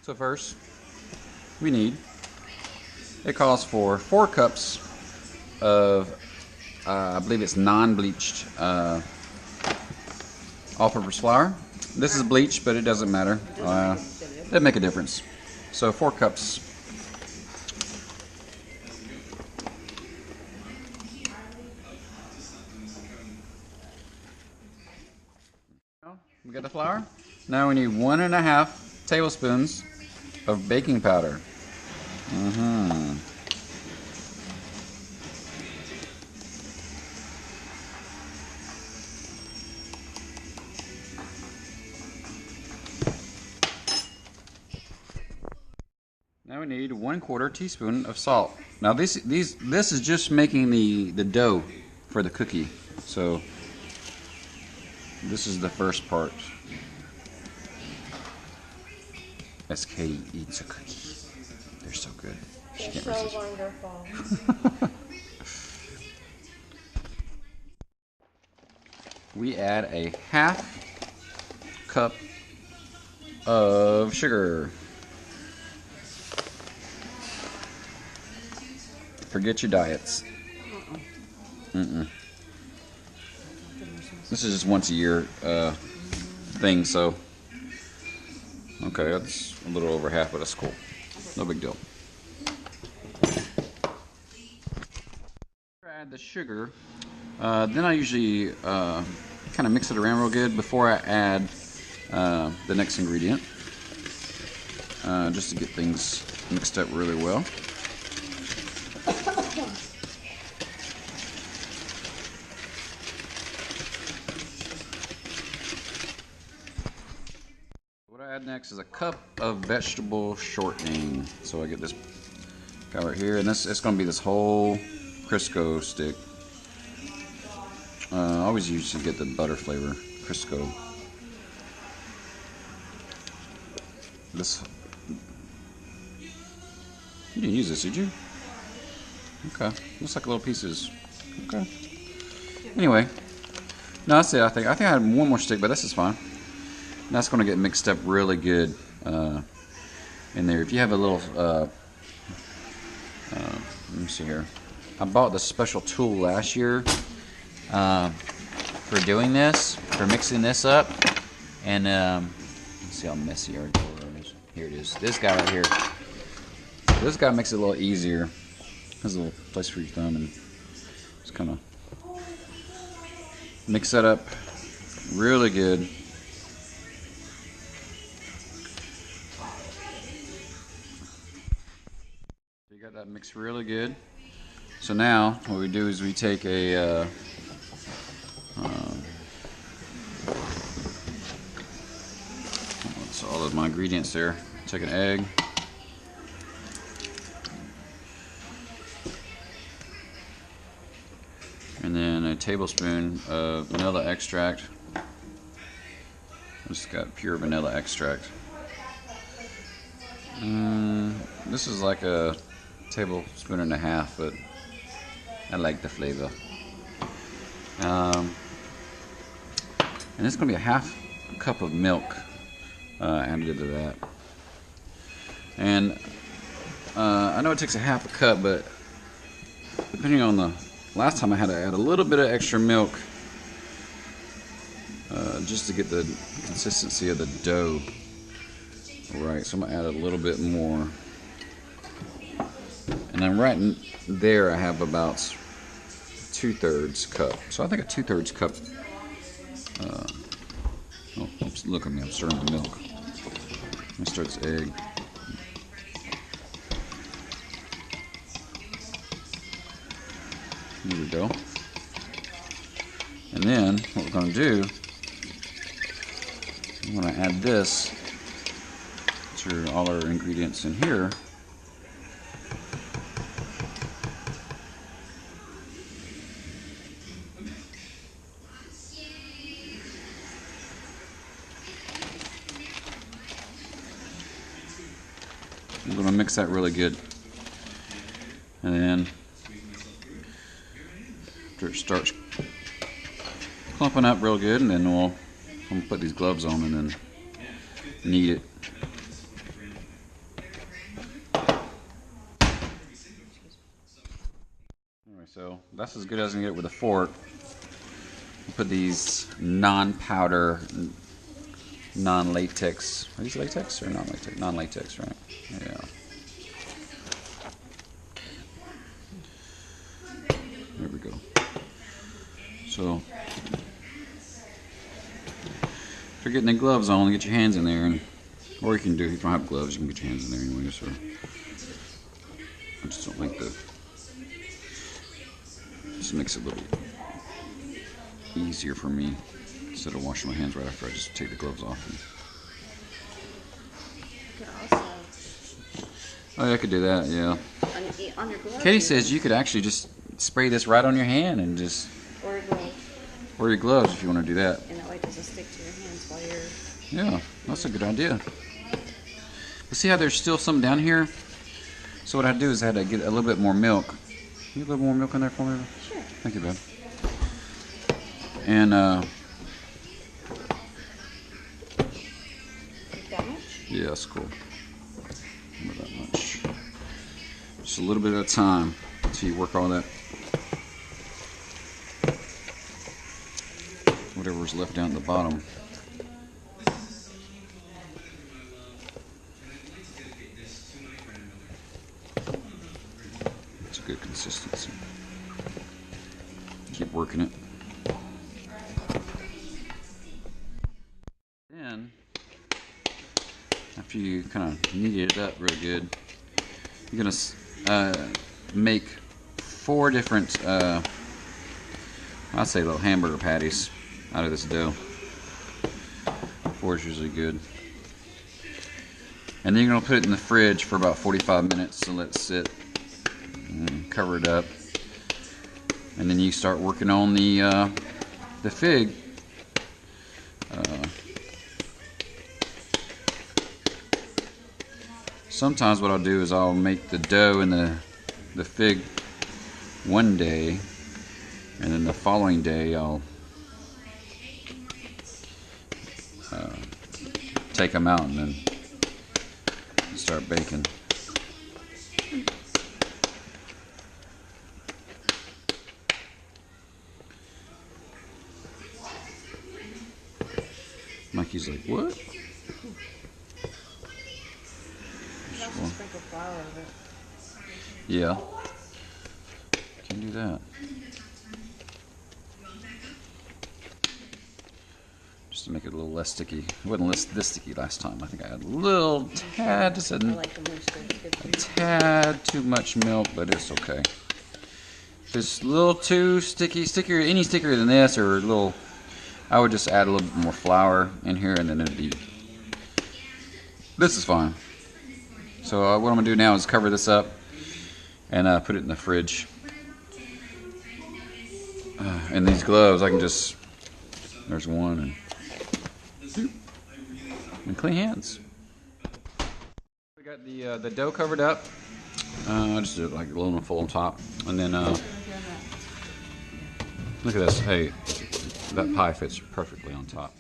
So first, we need, it calls for 4 cups of, I believe it's non-bleached all-purpose flour. This is bleached, but it doesn't matter. Doesn't make a difference. So 4 cups. We got the flour. Now we need 1.5 tablespoons of baking powder. Now we need 1/4 teaspoon of salt. Now this is just making the dough for the cookie. So this is the first part. SK eats a cookie. They're so good. She can't resist. So wonderful. We add a 1/2 cup of sugar. Forget your diets. This is just once a year thing, so okay, that's a little over half, but that's cool. No big deal. After I add the sugar, then I usually kind of mix it around real good before I add the next ingredient, just to get things mixed up really well. What I add next is a cup of vegetable shortening. So I get this guy right here, and it's going to be this whole Crisco stick. I always usually get the butter flavor Crisco. This, you didn't use this, did you? Okay, looks like little pieces. Okay. Anyway, no, that's it. I think I had one more stick, but this is fine. That's going to get mixed up really good in there. If you have a little, let me see here. I bought this special tool last year for doing this, for mixing this up. And let's see how messy our door is. Here it is. This guy right here. This guy makes it a little easier. Has a little place for your thumb, and just kind of mix that up really good. You got that mixed really good. So now what we do is we take a so all of my ingredients there. Take an egg. And then a tablespoon of vanilla extract. Just got pure vanilla extract. This is like a tablespoon and a half, but I like the flavor. And it's going to be a 1/2 cup of milk added to that. And I know it takes a 1/2 cup, but depending on the last time I had to add a little bit of extra milk just to get the consistency of the dough right. So I'm going to add a little bit more. And then right in there I have about 2/3 cup. So I think a 2/3 cup. Oh, oops, look at me, I'm stirring the milk. Let me stir this egg. Here we go. And then what we're going to do, I'm going to add this to all our ingredients in here. I'm going to mix that really good. And then after it starts clumping up real good, and then I'm going to put these gloves on and then knead it. that's as good as I can get with a fork. Put these non-powder, non-latex. Are these latex or non-latex? Non-latex, right? Yeah. There we go. So, if you're getting the gloves on, get your hands in there, and or you can do, if you don't have gloves, you can get your hands in there anyway. So, I just don't like the. Just makes it a little easier for me instead of washing my hands right after I just take the gloves off. Oh, yeah, I could do that, yeah. On your gloves. Katie says you could actually just spray this right on your hand and just. Or your gloves. Or your gloves if you want to do that. And that way it doesn't stick to your hands while you're. Yeah, that's a good idea. But see how there's still some down here? So what I do is I had to get a little bit more milk. Can you get a little more milk in there for me? Sure. Thank you, babe. And Like that much? yeah, that's cool. Not that much. Just a little bit at a time until you work all that. Whatever's left down at the bottom. It's a good consistency. Keep working it. Then, after you kind of knead it up real good, you're gonna make 4 different, I'd say little hamburger patties out of this dough. 4 is usually good. And then you're going to put it in the fridge for about 45 minutes to let it sit and cover it up. And then you start working on the fig. Sometimes what I'll do is I'll make the dough and the fig one day, and then the following day I'll take them out and then start baking. Mikey's like, what? Sprinkle flour over it. Yeah. Can do that. Just to make it a little less sticky. It wasn't this sticky last time. I think I had a little tad, just a tad too much milk, but it's okay. If it's a little too stickier, any stickier than this, or a little, I would just add a little bit more flour in here, and then it'd be. This is fine. So what I'm gonna do now is cover this up and put it in the fridge. And these gloves, I can just. There's one and clean hands. We got the dough covered up. I just did like aluminum foil on top, and then look at this. Hey, that pie fits perfectly on top.